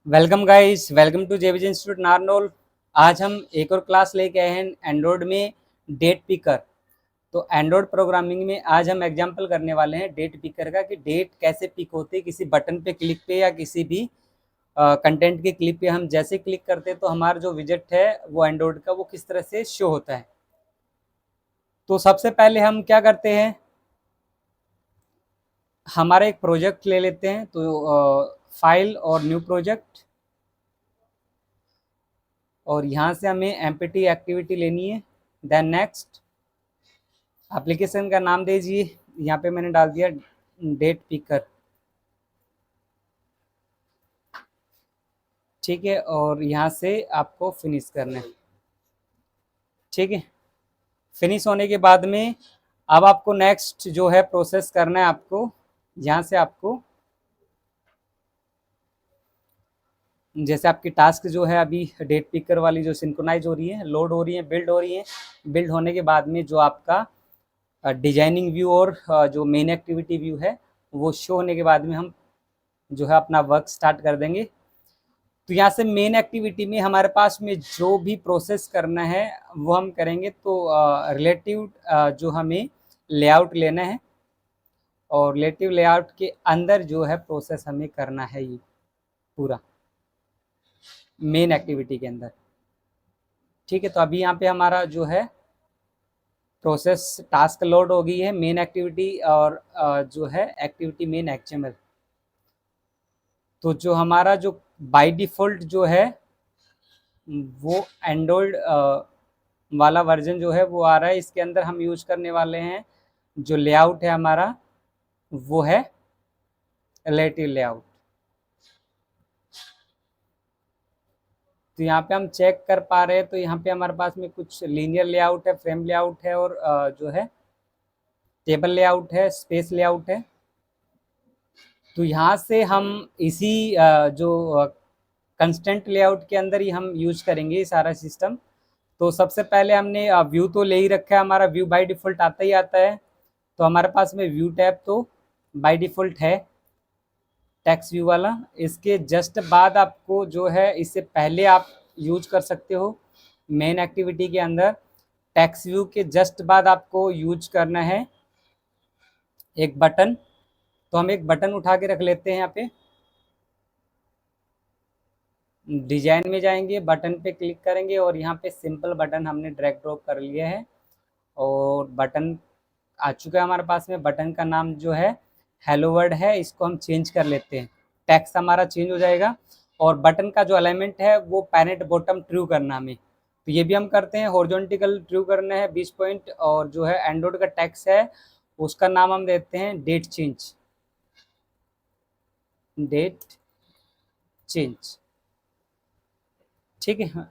Welcome guys, welcome to JBJ institute Narnaul. आज हम एक और क्लास लेके आए हैं एंड्रॉयड में डेट पिकर। तो एंड्रॉयड प्रोग्रामिंग में आज हम एग्जांपल करने वाले हैं डेट पिकर का कि डेट कैसे पिक होती है किसी बटन पे क्लिक पे या किसी भी कंटेंट के क्लिप पे। हम जैसे क्लिक करते हैं तो हमारा जो विजेट है वो एंड्रॉयड का वो किस तरह से शो होता है। तो सबसे पहले हम क्या करते हैं, हमारा एक प्रोजेक्ट ले लेते हैं। तो फाइल और न्यू प्रोजेक्ट, और यहाँ से हमें एम्प्टी एक्टिविटी लेनी है। देन नेक्स्ट, एप्लीकेशन का नाम दीजिए। यहाँ पे मैंने डाल दिया डेट पिकर, ठीक है। और यहाँ से आपको फिनिश करना है, ठीक है। फिनिश होने के बाद में अब आपको नेक्स्ट जो है प्रोसेस करना है। आपको यहाँ से आपको जैसे आपकी टास्क जो है अभी डेट पिकर वाली जो सिंक्रोनाइज हो रही है, लोड हो रही है, बिल्ड हो रही है। बिल्ड होने के बाद में जो आपका डिजाइनिंग व्यू और जो मेन एक्टिविटी व्यू है वो शो होने के बाद में हम जो है अपना वर्क स्टार्ट कर देंगे। तो यहाँ से मेन एक्टिविटी में हमारे पास में जो भी प्रोसेस करना है वो हम करेंगे। तो रिलेटिव जो हमें लेआउट लेना है, और रिलेटिव लेआउट के अंदर जो है प्रोसेस हमें करना है ये पूरा मेन एक्टिविटी के अंदर, ठीक है। तो अभी यहाँ पे हमारा जो है प्रोसेस टास्क लोड हो गई है, मेन एक्टिविटी और जो है एक्टिविटी मेन एक्चुअल। तो जो हमारा जो बाय डिफ़ॉल्ट जो है वो एंड्रॉयड वाला वर्जन जो है वो आ रहा है। इसके अंदर हम यूज करने वाले हैं जो लेआउट है हमारा वो है रिलेटिव लेआउट। तो यहाँ पे हम चेक कर पा रहे हैं, तो यहाँ पे हमारे पास में कुछ लीनियर लेआउट है, फ्रेम लेआउट है, और जो है टेबल लेआउट है, स्पेस लेआउट है। तो यहाँ से हम इसी जो कंस्टेंट लेआउट के अंदर ही हम यूज करेंगे सारा सिस्टम। तो सबसे पहले हमने व्यू तो ले ही रखा है, हमारा व्यू बाय डिफ़ॉल्ट आता ही आता है। तो हमारे पास में व्यू टैब तो बाय डिफ़ॉल्ट है, टेक्स्ट व्यू वाला। इसके जस्ट बाद आपको जो है, इससे पहले आप यूज कर सकते हो मेन एक्टिविटी के अंदर। टेक्स्ट व्यू के जस्ट बाद आपको यूज करना है एक बटन। तो हम एक बटन उठा के रख लेते हैं। यहाँ पे डिजाइन में जाएंगे, बटन पे क्लिक करेंगे, और यहाँ पे सिंपल बटन हमने ड्रैग ड्रॉप कर लिया है, और बटन आ चुका है हमारे पास में। बटन का नाम जो है हेलो वर्ड है, इसको हम चेंज कर लेते हैं। टेक्स्ट हमारा चेंज हो जाएगा, और बटन का जो अलाइनमेंट है वो पैरेंट बॉटम ट्रू करना हमें। तो ये भी हम करते हैं, हॉरिजॉन्टल ट्रू करना है 20 पॉइंट। और जो है एंड्रॉइड का टेक्स्ट है उसका नाम हम देते हैं डेट चेंज, डेट चेंज, ठीक है।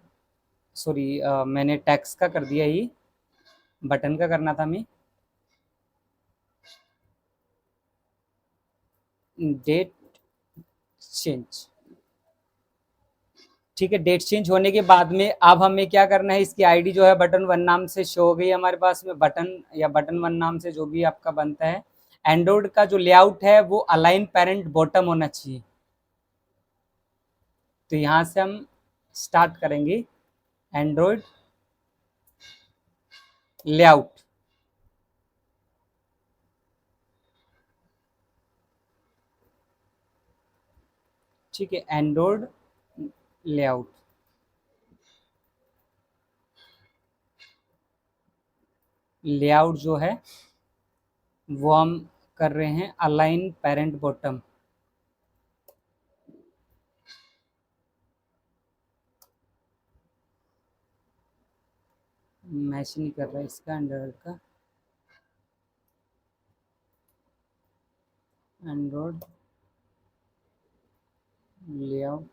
सॉरी, मैंने टेक्स्ट का कर दिया ही, बटन का करना था हमें डेट चेंज, ठीक है। डेट चेंज होने के बाद में अब हमें क्या करना है, इसकी आईडी जो है बटन वन नाम से शो हो गई हमारे पास में। बटन या बटन वन नाम से जो भी आपका बनता है। एंड्रॉइड का जो लेआउट है वो अलाइन पेरेंट बॉटम होना चाहिए। तो यहाँ से हम स्टार्ट करेंगे एंड्रॉइड लेआउट, ठीक है। एंड्रॉइड लेआउट, लेआउट जो है वो हम कर रहे हैं अलाइन पेरेंट बॉटम। मैच नहीं कर रहा है इसका एंड्रॉइड का, android layout,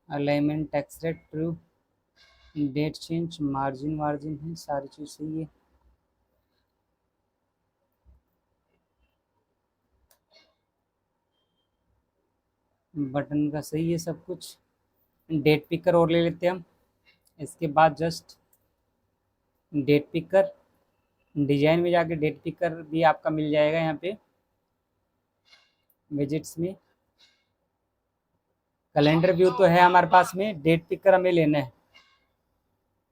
alignment text rate true, date change, margin वार्जिन है, सारी चीज़ सही है। बटन का सही है सब कुछ। डेट पिकर और ले लेते हैं हम। इसके बाद जस्ट डेट पिकर, डिजाइन में जाके डेट पिकर भी आपका मिल जाएगा यहाँ पे विजिट्स में। कैलेंडर व्यू तो है हमारे पास में, डेट पिकर हमें लेना है।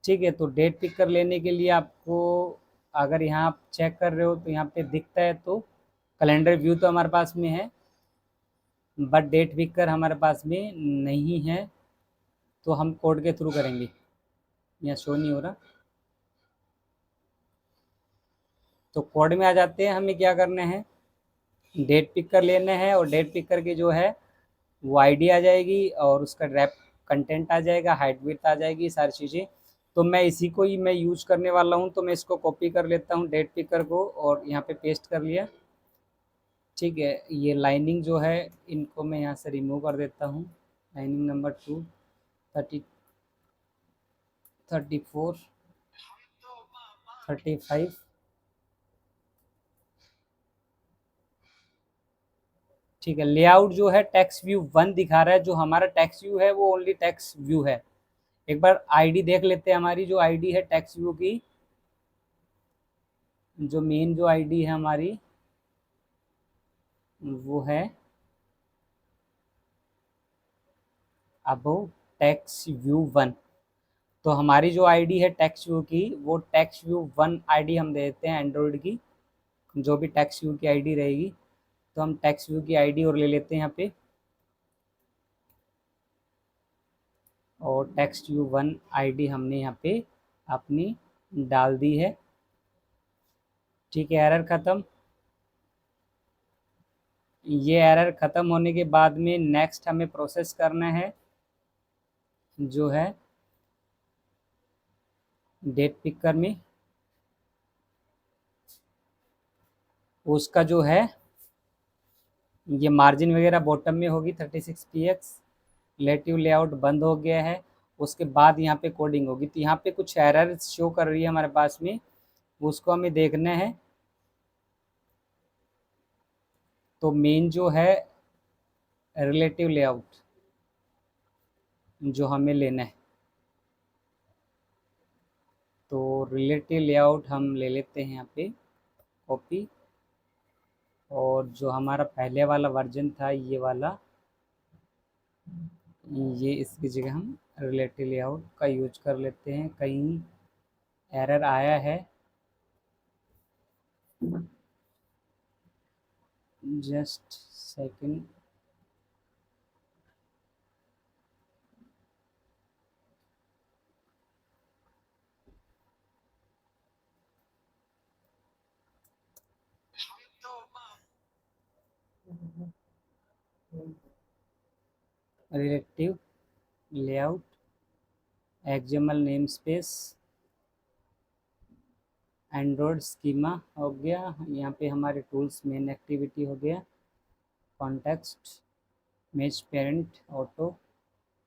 ठीक है, तो डेट पिकर लेने के लिए आपको, अगर यहाँ आप चेक कर रहे हो तो यहाँ पे दिखता है, तो कैलेंडर व्यू तो हमारे पास में है, बट डेट पिकर हमारे पास में नहीं है, तो हम कोड के थ्रू करेंगे। यहाँ शो नहीं हो रहा, तो कोड में आ जाते हैं। हमें क्या करना है, डेट पिकर लेना है, और डेट पिकर की जो है वो आईडी आ जाएगी, और उसका रैप कंटेंट आ जाएगा, हाइट विड्थ आ जाएगी, सारी चीज़ें। तो मैं इसी को ही मैं यूज़ करने वाला हूँ, तो मैं इसको कॉपी कर लेता हूँ डेट पिकर को, और यहाँ पे पेस्ट कर लिया। ठीक है, ये लाइनिंग जो है इनको मैं यहाँ से रिमूव कर देता हूँ। Lining number 2, 30, 34, 35। ठीक है, लेआउट जो है टेक्स्ट व्यू 1 दिखा रहा है, जो हमारा टेक्स्ट व्यू है वो ओनली टेक्स्ट व्यू है। एक बार आईडी देख लेते हैं, हमारी जो आईडी है टेक्स्ट व्यू की, जो मेन जो आईडी है हमारी वो है अबव टेक्स्ट व्यू 1। तो हमारी जो आईडी है टेक्स्ट व्यू की, वो टेक्स्ट व्यू 1 आईडी हम दे देते हैं एंड्रॉयड की, जो भी टेक्स्ट व्यू की आईडी रहेगी। तो हम टेक्स्ट व्यू की आईडी और ले लेते हैं यहाँ पे, और टेक्स्ट व्यू 1 आईडी हमने यहाँ पे अपनी डाल दी है। ठीक है, एरर ख़त्म। ये एरर ख़त्म होने के बाद में नेक्स्ट हमें प्रोसेस करना है, जो है डेट पिकर में उसका जो है ये मार्जिन वगैरह बॉटम में होगी 36px। रिलेटिव लेआउट बंद हो गया है, उसके बाद यहाँ पे कोडिंग होगी। तो यहाँ पे कुछ एरर शो कर रही है हमारे पास में, उसको हमें देखना है। तो मेन जो है रिलेटिव लेआउट जो हमें लेना है, तो रिलेटिव लेआउट हम ले लेते हैं यहाँ पे कॉपी, और जो हमारा पहले वाला वर्जन था ये वाला, ये इसकी जगह हम रिलेटिव लेआउट का यूज कर लेते हैं। कहीं एरर आया है, just second. Relative layout XML name space Android schema हो गया। यहाँ पे हमारे टूल्स मेन एक्टिविटी हो गया, कॉन्टेक्स्ट मैच पेरेंट ऑटो,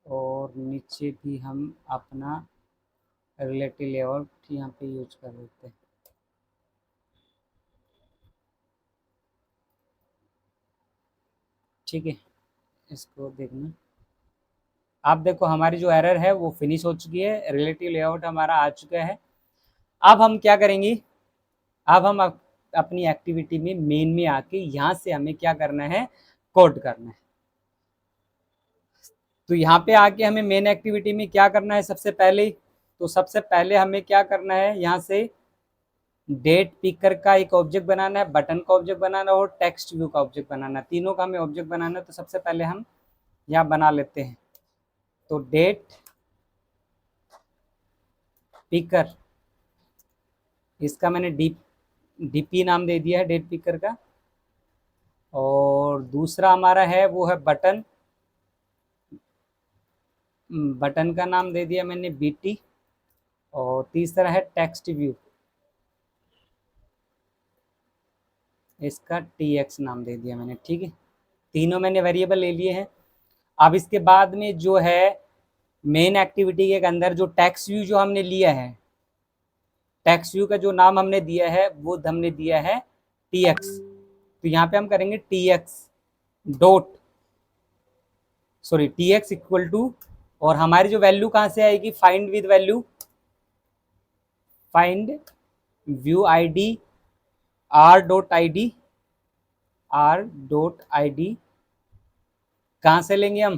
और नीचे भी हम अपना रिलेटिव लेआउट यहाँ पे यूज कर लेते हैं। ठीक है, इसको देखना। आप देखो हमारी जो एरर है वो फिनिश हो चुकी है, रिलेटिव लेआउट हमारा आ चुका है। अब हम क्या करेंगे, अब हम अपनी एक्टिविटी में मेन में आके यहाँ से हमें क्या करना है, कोड करना है। तो यहाँ पे आके हमें मेन एक्टिविटी में क्या करना है, सबसे पहले तो सबसे पहले हमें क्या करना है, यहाँ से डेट पिकर का एक ऑब्जेक्ट बनाना है, बटन का ऑब्जेक्ट बनाना है, और टेक्स्ट व्यू का ऑब्जेक्ट बनाना है। तीनों का हमें ऑब्जेक्ट बनाना है। तो सबसे पहले हम यहाँ बना लेते हैं। तो डेट पिकर, इसका मैंने डीपी नाम दे दिया है डेट पिकर का, और दूसरा हमारा है वो है बटन, बटन का नाम दे दिया मैंने बीटी, और तीसरा है टेक्स्ट व्यू, इसका टीएक्स नाम दे दिया मैंने। ठीक है, तीनों मैंने वेरिएबल ले लिए हैं। अब इसके बाद में जो है मेन एक्टिविटी के अंदर जो टेक्स्ट व्यू जो हमने लिया है, टेक्स्ट व्यू का जो नाम हमने दिया है वो हमने दिया है टीएक्स। तो यहाँ पे हम करेंगे TX dot, sorry TX equal to, और हमारी जो वैल्यू कहाँ से आएगी, find with value, find view ID r.id, r.id कहाँ से लेंगे हम,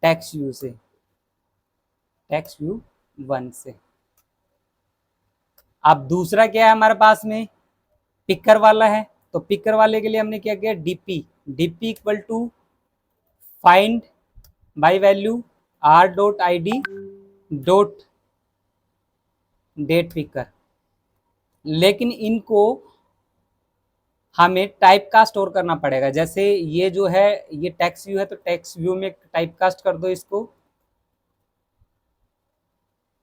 टेक्स्ट व्यू से, टेक्स्ट व्यू 1 से। अब दूसरा क्या है हमारे पास में, पिकर वाला है, तो पिकर वाले के लिए हमने क्या किया, DP, DP equal to find by value r.id dot date picker. लेकिन इनको हमें टाइप कास्ट स्टोर करना पड़ेगा। जैसे ये जो है ये टेक्स्ट व्यू है, तो टेक्स्ट व्यू में टाइप कास्ट कर दो इसको,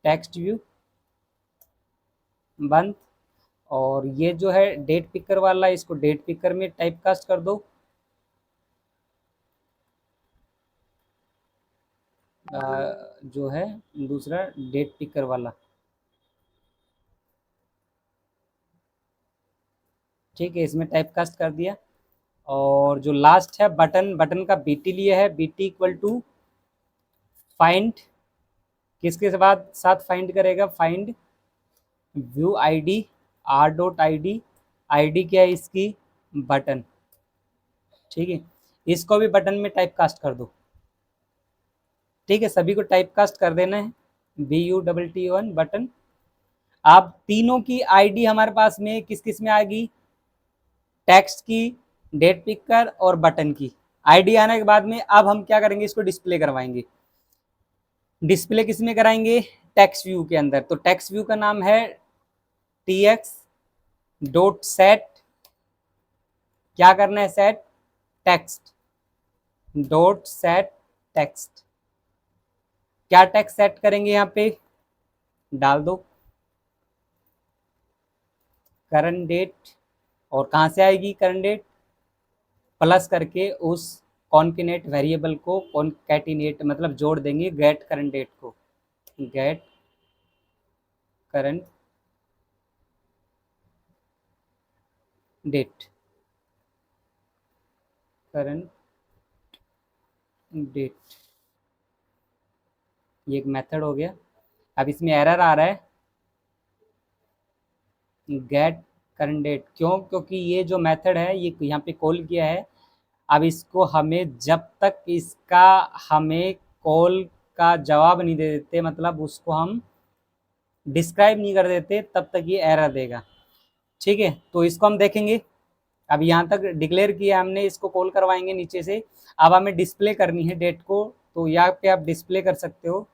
टेक्स्ट व्यू बंद। और ये जो है डेट पिकर वाला, इसको डेट पिकर में टाइप कास्ट कर दो। जो है दूसरा डेट पिकर वाला, ठीक है, इसमें टाइप कास्ट कर दिया। और जो लास्ट है बटन, बटन का बीटी लिया है, बीटी इक्वल टू फाइंड, किसके बाद साथ फाइंड करेगा, find view ID r.id, ID क्या है इसकी, बटन, ठीक है, इसको भी बटन में टाइप कास्ट कर दो। ठीक है, सभी को टाइप कास्ट कर देना है, BUTT1 बटन। अब तीनों की आईडी हमारे पास में किस किस में आएगी, टेक्स्ट की, डेट पिकर और बटन की आईडी आने के बाद में अब हम क्या करेंगे, इसको डिस्प्ले करवाएंगे। डिस्प्ले किस में कराएंगे, टेक्स्ट व्यू के अंदर। तो टेक्स्ट व्यू का नाम है tx.set, क्या करना है, set text dot set text. क्या टेक्स्ट सेट करेंगे, यहाँ पे डाल दो करंट डेट, और कहाँ से आएगी करंट डेट, प्लस करके उस कॉन्केनेट वेरिएबल को कॉन्कैटिनेट मतलब जोड़ देंगे गेट करंट डेट को, get current date, current date, ये एक मेथड हो गया। अब इसमें एरर आ रहा है गेट करंट डेट, क्यों, क्योंकि ये जो मेथड है ये यहाँ पे कॉल किया है। अब इसको हमें जब तक इसका हमें कॉल का जवाब नहीं दे देते, मतलब उसको हम डिस्क्राइब नहीं कर देते, तब तक ये एरर देगा। ठीक है, तो इसको हम देखेंगे। अब यहाँ तक डिक्लेयर किया हमने, इसको कॉल करवाएंगे नीचे से। अब हमें डिस्प्ले करनी है डेट को, तो यहाँ पे आप डिस्प्ले कर सकते हो,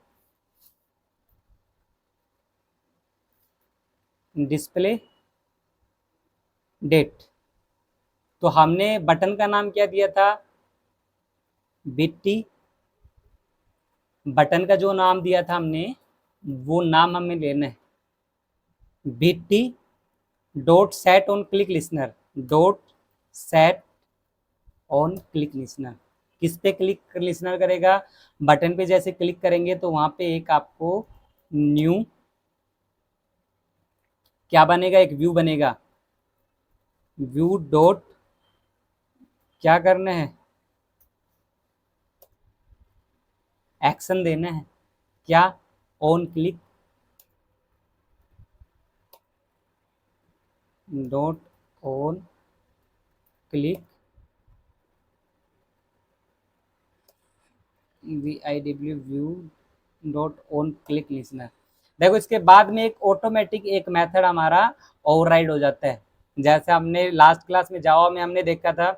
डिस्प्ले डेट। तो हमने बटन का नाम क्या दिया था, बीटी, बटन का जो नाम दिया था हमने वो नाम हमें लेना है, BT dot set on click listener, dot set on click listener. किस पे क्लिक लिसनर करेगा, बटन पे जैसे क्लिक करेंगे तो वहां पे एक आपको न्यू क्या बनेगा, एक व्यू बनेगा, व्यू डॉट क्या करना है, एक्शन देना है, क्या, on click dot on click VIW view dot on click listener. देखो इसके बाद में एक ऑटोमेटिक एक मेथड हमारा ओवरराइड हो जाता है। जैसे हमने लास्ट क्लास में जावा में हमने देखा था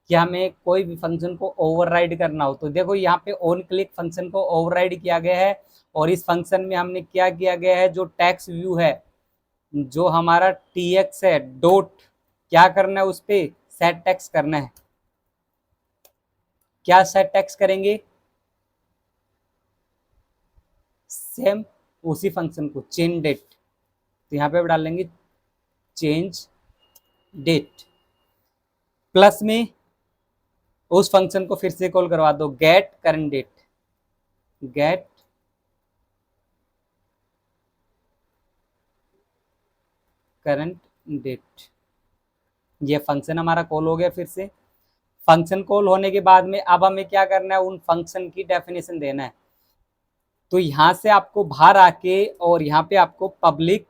कि हमें कोई भी फंक्शन को ओवरराइड करना हो, तो देखो यहाँ पे ऑन क्लिक फंक्शन को ओवरराइड किया गया है। और इस फंक्शन में हमने क्या किया गया है, जो टेक्स्ट व्यू है, जो हमारा TX है, डॉट क्या करना है, उस पर सेट टेक्स्ट करना है। क्या सेट टेक्स्ट करेंगे, सेम उसी फंक्शन को, चेंज डेट, तो यहाँ पे डाल लेंगे चेंज डेट, प्लस में उस फंक्शन को फिर से कॉल करवा दो, get current date, get current date. ये फंक्शन हमारा कॉल हो गया। फिर से फंक्शन कॉल होने के बाद में अब हमें क्या करना है, उन फंक्शन की डेफिनेशन देना है। तो यहाँ से आपको बाहर आके और यहाँ पे आपको पब्लिक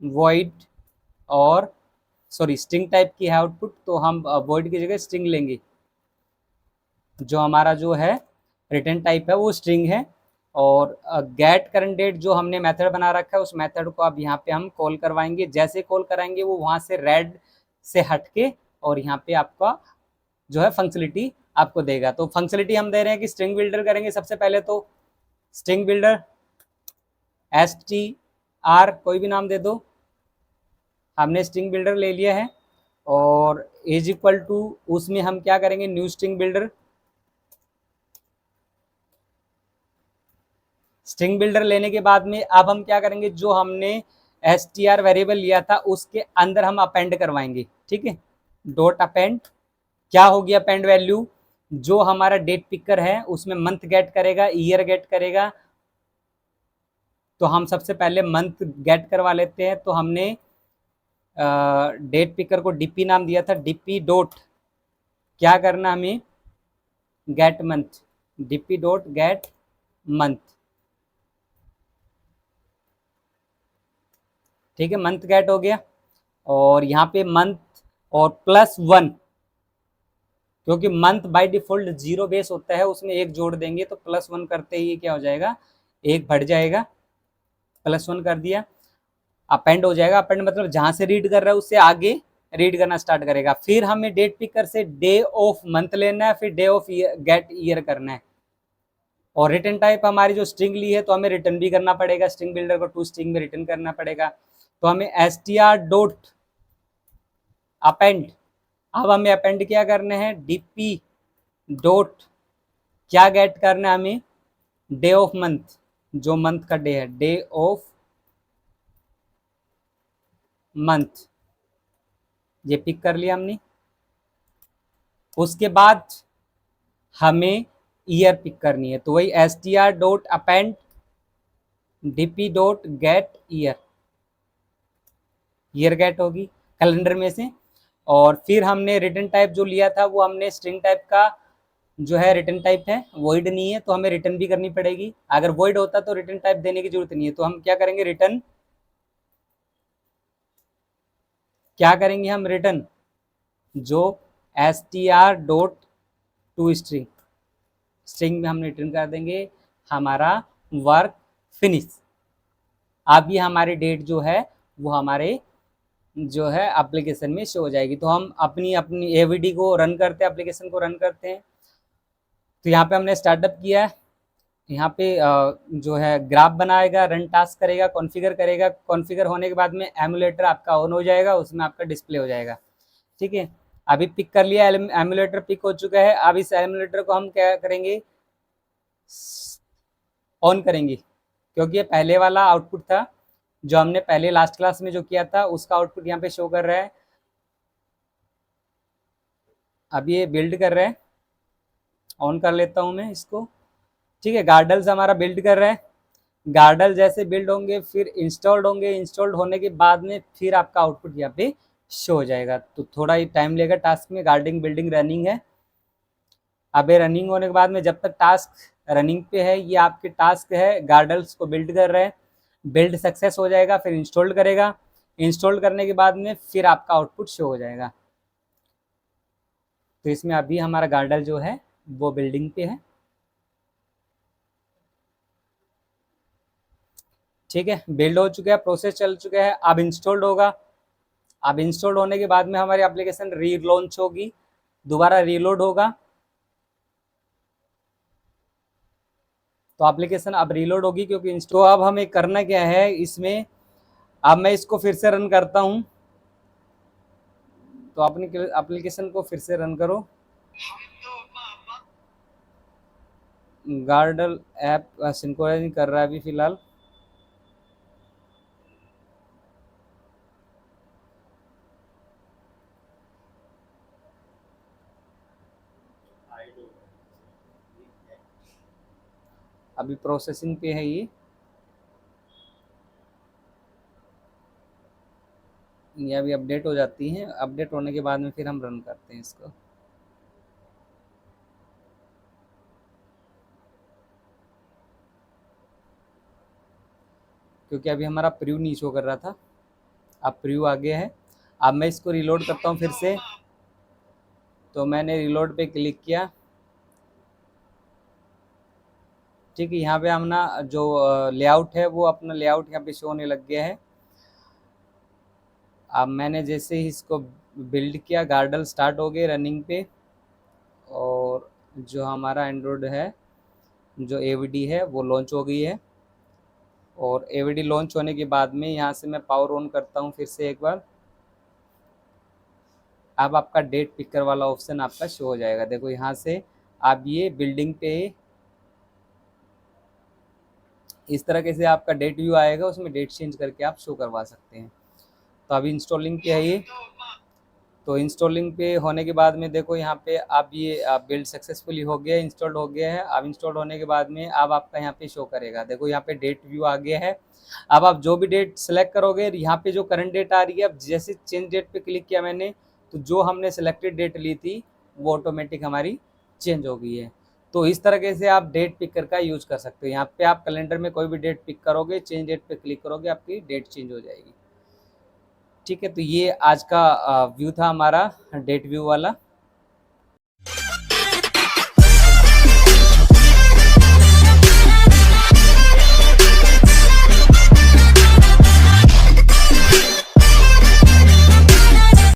void और सॉरी स्ट्रिंग टाइप की है आउटपुट, तो हम void की जगह स्ट्रिंग लेंगे। जो हमारा जो है रिटर्न टाइप है वो स्ट्रिंग है। और गेट करंट डेट जो हमने मेथड बना रखा है उस मेथड को अब यहाँ पे हम कॉल करवाएंगे। जैसे कॉल कराएंगे वो वहाँ से रेड से हटके और यहाँ पे आपका जो है फंक्शनलिटी आपको देगा। तो फंक्शनलिटी हम दे रहे हैं कि स्ट्रिंग बिल्डर करेंगे सबसे पहले, तो स्ट्रिंग बिल्डर str कोई भी नाम दे दो, हमने स्ट्रिंग बिल्डर ले लिया है। और इज इक्वल टू उसमें हम क्या करेंगे, new string builder. String builder लेने के बाद में अब हम क्या करेंगे, जो हमने str वेरिएबल लिया था उसके अंदर हम अपेंड करवाएंगे। ठीक है, डॉट अपेंड क्या होगी, अपेंड वैल्यू जो हमारा डेट पिकर है उसमें मंथ गेट करेगा, ईयर गेट करेगा। तो हम सबसे पहले मंथ गेट करवा लेते हैं। तो हमने डेट पिकर को डीपी नाम दिया था, डीपी डॉट क्या करना हमें, get month, DP dot get month. ठीक है, मंथ गेट हो गया। और यहाँ पे मंथ और +1, क्योंकि मंथ बाय डिफॉल्ट 0 बेस होता है, उसमें एक जोड़ देंगे तो +1 करते ही क्या हो जाएगा, एक बढ़ जाएगा। +1 कर दिया, अपेंड हो जाएगा। अपेंड मतलब जहां से रीड कर रहा है उससे आगे रीड करना स्टार्ट करेगा। फिर हमें डेट पिकर से डे ऑफ मंथ लेना है, फिर डे ऑफ गेट ईयर करना है। और रिटर्न टाइप हमारी जो स्ट्रिंग ली है तो हमें रिटर्न भी करना पड़ेगा, स्ट्रिंग बिल्डर को टू स्ट्रिंग में रिटर्न करना पड़ेगा। तो हमें str डॉट अपेंड, अब हमें अपेंड क्या करना है, डीपी डॉट क्या गेट करना है हमें, डे ऑफ मंथ, जो मंथ का डे है, डे ऑफ मंथ, ये पिक कर लिया हमने। उसके बाद हमें ईयर पिक करनी है, तो वही str dot append DP dot get year, year get होगी कैलेंडर में से। और फिर हमने रिटर्न टाइप जो लिया था वो हमने स्ट्रिंग टाइप का जो है रिटर्न टाइप है, वॉइड नहीं है, तो हमें रिटर्न भी करनी पड़ेगी। अगर वॉइड होता तो रिटर्न टाइप देने की जरूरत नहीं है। तो हम क्या करेंगे, रिटर्न क्या करेंगे, हम रिटर्न जो str dot to string, string में हम रिटर्न कर देंगे हमारा वर्क फिनिश। अब ये हमारी डेट जो है वो हमारे जो है एप्लीकेशन में शो हो जाएगी। तो हम अपनी अपनी एवीडी को रन करते हैं, एप्लीकेशन को रन करते हैं। तो यहाँ पे हमने स्टार्टअप किया है, यहाँ पे जो है ग्राफ बनाएगा, रन टास्क करेगा, कॉन्फ़िगर करेगा। कॉन्फ़िगर होने के बाद में एमुलेटर आपका ऑन हो जाएगा, उसमें आपका डिस्प्ले हो जाएगा। ठीक है, अभी पिक कर लिया, एमुलेटर पिक हो चुका है। अब इस एमुलेटर को हम क्या करेंगे, ऑन करेंगे, क्योंकि ये पहले वाला आउटपुट था जो हमने पहले लास्ट क्लास में जो किया था उसका आउटपुट यहाँ पे शो कर रहा है। अब ये बिल्ड कर रहा है, ऑन कर लेता हूँ मैं इसको। ठीक है, गार्डल्स हमारा बिल्ड कर रहा है। गार्डल जैसे बिल्ड होंगे फिर इंस्टॉल्ड होंगे, इंस्टॉल्ड होने के बाद में फिर आपका आउटपुट यहाँ पे शो हो जाएगा। तो थोड़ा ही टाइम लेगा टास्क में, गार्डिंग बिल्डिंग रनिंग है। अब ये रनिंग होने के बाद में जब तक टास्क रनिंग पे है, ये आपके टास्क है गार्डल्स को बिल्ड कर रहे हैं। बिल्ड सक्सेस हो जाएगा फिर इंस्टॉल करेगा, इंस्टॉल करने के बाद में फिर आपका आउटपुट शो हो जाएगा। तो इसमें अभी हमारा गार्डल जो है वो बिल्डिंग पे है। ठीक है, बिल्ड हो चुका है, प्रोसेस चल चुका है, अब इंस्टॉल्ड होगा। अब इंस्टॉल होने के बाद में हमारी एप्लीकेशन री लॉन्च होगी, दोबारा रीलोड होगा। तो एप्लीकेशन अब रीलोड होगी क्योंकि इंस्टॉल। तो अब हमें करना क्या है इसमें, अब मैं इसको फिर से रन करता हूँ। तो अपनी एप्लीकेशन को फिर से रन करो। गार्डल ऐप सिंक्रोनाइज नहीं कर रहा है अभी फिलहाल। अभी प्रोसेसिंग पे है ये अभी अपडेट हो जाती है, अपडेट होने के बाद में फिर हम रन करते हैं इसको। क्योंकि अभी हमारा प्रीव्यू नहीं शो कर रहा था। अब प्रीव्यू आ गया है। अब मैं इसको रिलोड करता हूँ फिर से, तो मैंने रिलोड पे क्लिक किया। ठीक है, यहाँ पे अपना जो लेआउट है वो अपना लेआउट यहाँ पे शो होने लग गया है। अब मैंने जैसे ही इसको बिल्ड किया, गार्डल स्टार्ट हो गए रनिंग पे, और जो हमारा एंड्रॉयड है, जो एवीडी है वो लॉन्च हो गई है। और एवीडी लॉन्च होने के बाद में यहाँ से मैं पावर ऑन करता हूँ फिर से एक बार। अब आपका डेट पिकर वाला ऑप्शन आपका शो हो जाएगा। देखो यहाँ से आप ये बिल्डिंग पे इस तरह से आपका डेट व्यू आएगा, उसमें डेट चेंज करके आप शो करवा सकते हैं। तो अभी इंस्टॉलिंग पे है ये। तो इंस्टॉलिंग पे होने के बाद में देखो यहाँ पे आप ये बिल्ड सक्सेसफुली हो गया, इंस्टॉल्ड हो गया है। अब इंस्टॉल्ड होने के बाद में अब आपका यहाँ पे शो करेगा। देखो यहाँ पे डेट व्यू आ गया है। अब आप जो भी डेट सेलेक्ट करोगे, यहाँ पे जो करंट डेट आ रही है, अब जैसे चेंज डेट पे क्लिक किया मैंने, तो जो हमने सेलेक्टेड डेट ली थी वो ऑटोमेटिक हमारी चेंज हो गई है। तो इस तरीके से आप डेट पिकर का यूज कर सकते हो। यहाँ पे आप कैलेंडर में कोई भी डेट पिक करोगे, चेंज डेट पे क्लिक करोगे, आपकी डेट चेंज हो जाएगी। ठीक है, तो ये आज का व्यू था हमारा, डेट व्यू वाला।